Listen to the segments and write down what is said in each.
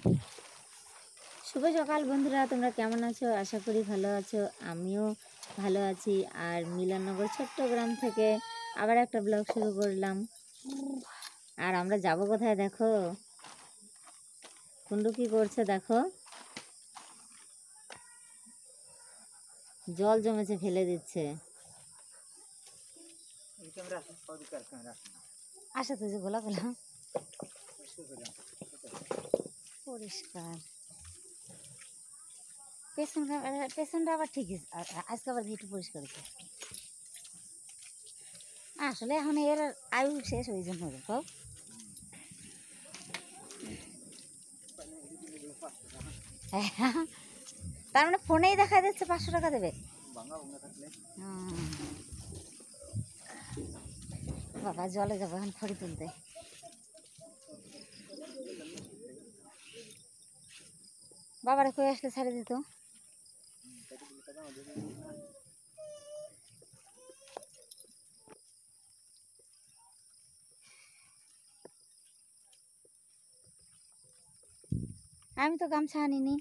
শুভ সকাল বন্ধুরা, তোমরা কেমন আছো? আশা করি ভালো আছো। আমিও ভালো আছি। আর মিলননগর ছোট্ট গ্রাম থেকে আবার একটা ব্লগ শুরু করলাম। আর আমরা যাব কোথায় দেখো, কুন্ডু কি করছে দেখো, জল জমেছে ফেলে দিচ্ছে। আসা তো যে গোলা গোলা পরিষ্কার, পেছনটা আবার ঠিকই, আজকে আবার একটু পরিষ্কার হয়েছে। আসলে এখন এর আয়ু শেষ হয়ে জন্য তো তার মানে ফোনেই দেখা যাচ্ছে 500 টাকা দেবে। বাবা জলে যাবো এখন খড়ি তুলতে। বাবারে কই আসলে ছেড়ে দিত। আমি তো গামছা আনিনি।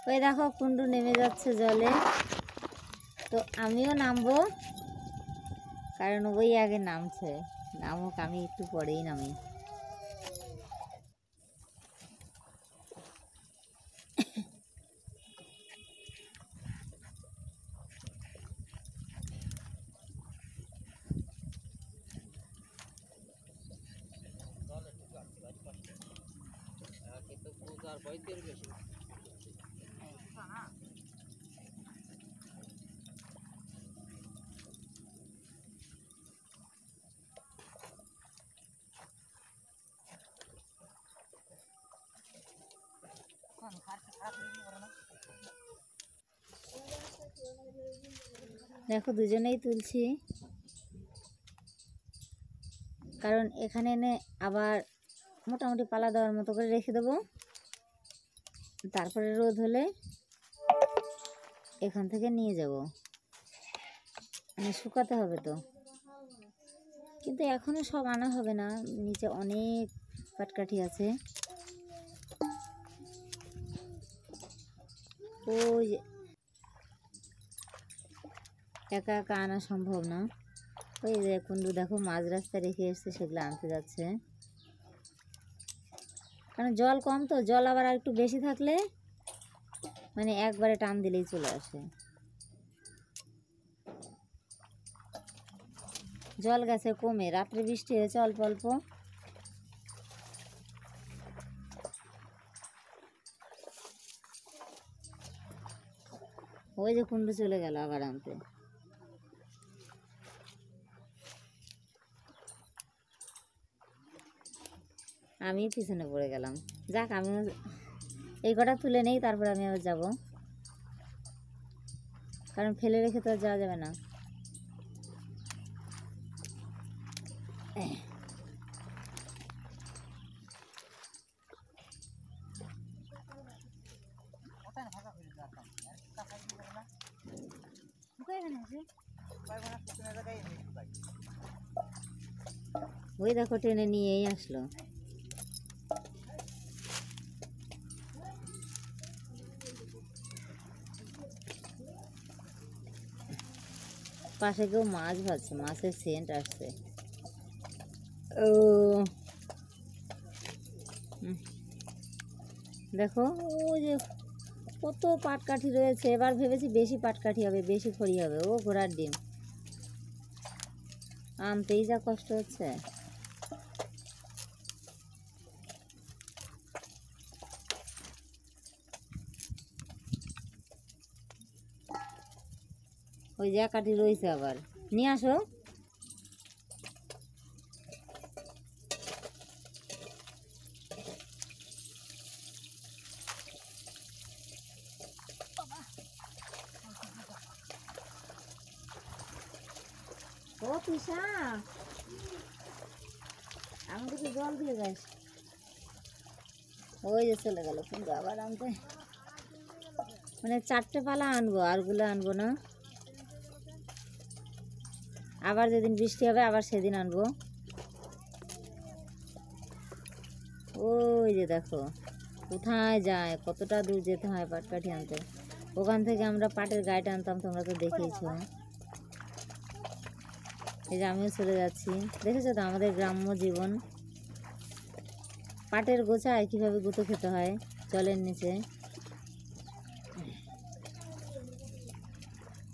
ওই দেখো কুন্ডু নেমে যাচ্ছে জলে, তো আমিও নামবো, কারণ ওই আগে নামছে। নামুক, আমি একটু পরেই নামি। দেখো দুজনেই তুলছি, কারণ এখানে এনে আবার মোটামুটি পালা দেওয়ার মতো করে রেখে দেবো। তারপরে রোদ হলে এখান থেকে নিয়ে যাব, মানে শুকাতে হবে তো। কিন্তু এখনো সব আনা হবে না, নিচে অনেক পাটকাঠি আছে। ওই একা একা আনা সম্ভব না। ওই যে কুন্ডু দেখো মাঝ রাস্তায় রেখে এসছে, সেগুলো আনতে যাচ্ছে। কারণ জল কম তো, জল আবার আর একটু বেশি থাকলে মানে একবারে টান দিলেই চলে আসে। জল গেছে কমে, রাত্রে বৃষ্টি হয়েছে অল্প অল্প। ওই যে কুন্ডু চলে গেল আবার আনতে। আমি পিছনে পড়ে গেলাম। যাক, আমিও এই কটা তুলে নেই, তারপর আমি আবার যাবো, কারণ ফেলে রেখে তো আর যাওয়া যাবে না। ওই দেখো টেনে নিয়েই আসলো। পাশে কেউ মাছ ভাজছে, মাছের সেন্ট আসছে। ও দেখো, ওই যে কত পাটকাঠি রয়েছে। এবার ভেবেছি বেশি পাটকাঠি হবে, বেশি খড়ি হবে। ও ঘোড়ার ডিম, আনতেই যা কষ্ট হচ্ছে। ওই যে কাঠি রয়েছে, আবার নিয়ে আসো। ও পিসা, আমাকে তো জল দিয়ে যাস। ওই যে চলে গেল কিন্তু আবার আনতে, মানে 4টে পালা আনবো, আরগুলো আনবো না। আবার যেদিন বৃষ্টি হবে আবার সেদিন আনবো। ওই যে দেখো কোথায় যায়, কতটা দূর যেতে হয় পাটকাঠি আনতে। ওখান থেকে আমরা পাটের গায়েটা আনতাম, তোমরা তো দেখেইছো। এই যে আমিও চলে যাচ্ছি, দেখেছো তো আমাদের গ্রাম্য জীবন। পাটের গোছায় কীভাবে গুঁতো খেতে হয় জলের নিচে।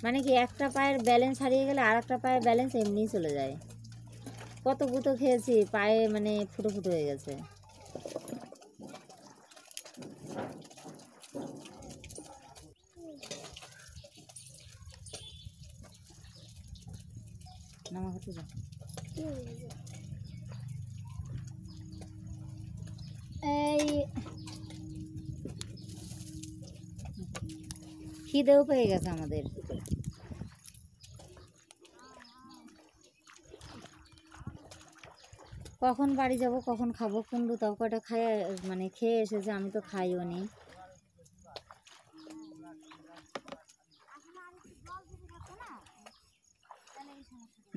মানে কি একটা পায়ের ব্যালেন্স হারিয়ে গেলে আর একটা পায়ের ব্যালেন্স এমনিই চলে যায়। কত গুঁতো খেয়েছি, পায়ে মানে ফুটো ফুটো হয়ে গেছে। নামা হতে যা। এই খিদেও পেয়ে গেছে আমাদের। কখন বাড়ি যাব, কখন খাবো। কুন্ডু তাও কটা খায়, মানে খেয়ে এসেছে, আমি তো খাইও নি।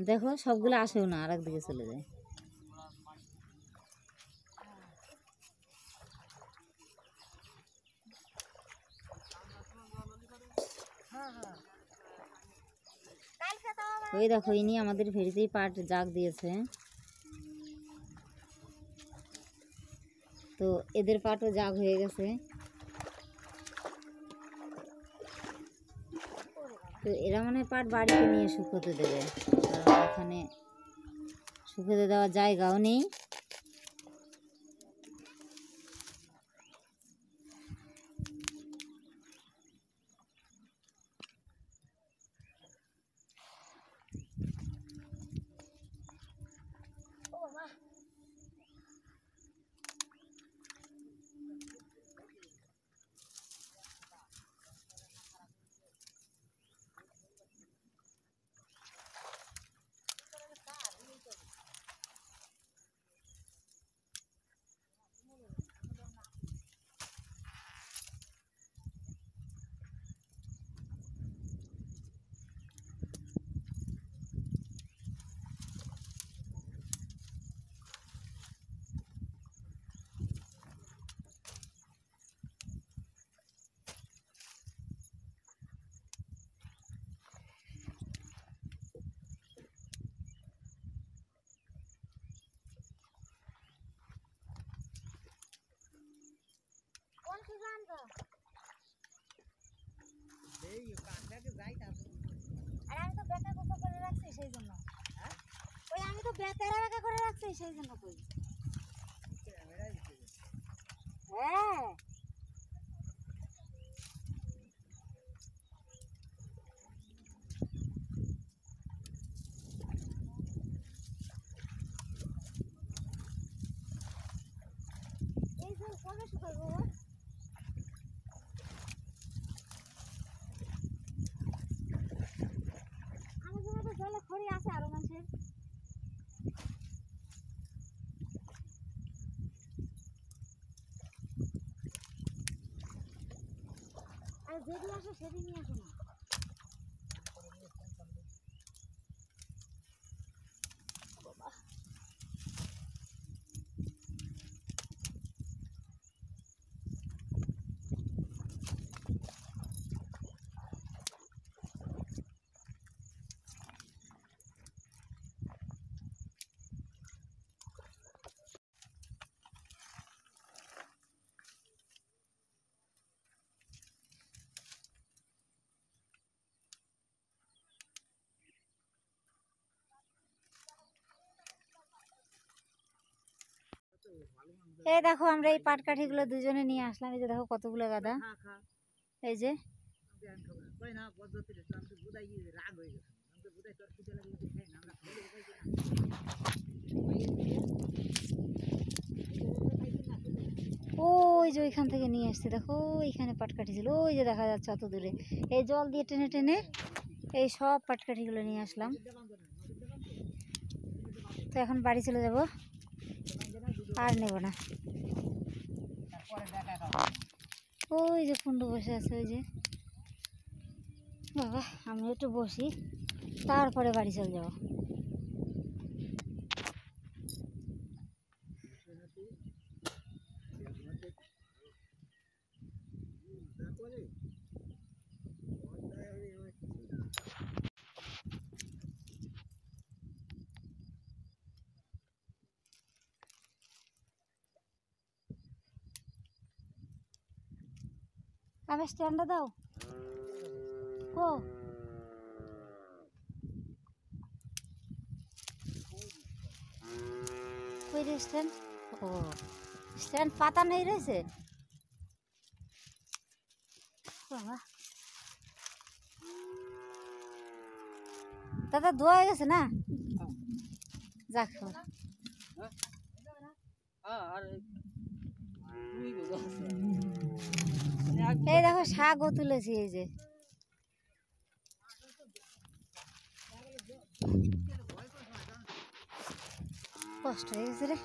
দেখো সবগুলো আসেও না, আর একদিকে চলে যায়। ওই দেখো ইনি আমাদের ভেড়িতেই পাট জাগ দিয়েছে, তো এদের পাটও জাগ হয়ে গেছে। তো এরা মানে পাট বাড়িতে নিয়ে শুকোতে দেবে, কারণ এখানে শুকোতে দেওয়ার জায়গাও নেই। আমি তো বেটা কোপা করে রাখছি সেই জন্য, ওই আমি তো বেতারা রাখা করে রাখছি সেই জন্য কই। হ্যাঁ এই যে কবে শুকাইবো, আমি তো জলে খড়ি আছে আরো মানুষের। আর যেদিন আসো সেদিনই আসো না। এই দেখো আমরা এই পাটকাঠিগুলো দুজনে নিয়ে আসলাম। এই যে দেখো কতগুলো গাদা, এই যে ওই যে ওইখান থেকে নিয়ে আসছি। দেখো ওইখানে পাটকাঠি ছিল, ওই যে দেখা যাচ্ছে অত দূরে। এই জল দিয়ে টেনে টেনে এই সব পাটকাঠিগুলো নিয়ে আসলাম। তো এখন বাড়ি চলে যাব, আর নেব না। ওই যে কুন্ডু বসে আছে, ওই যে বাবা, আমি একটু বসি, তারপরে বাড়ি চলে যাব। আগে স্ট্যান্ডটা দাও ও কই রে স্ট্যান্ড ও স্ট্যান্ড পাতা নেই রয়েছে বাবা দাদা ধোয়া হয়ে গেছে না যাক এই দেখো শাকও তুলেছি এই যে কষ্ট হয়ে গেছে রে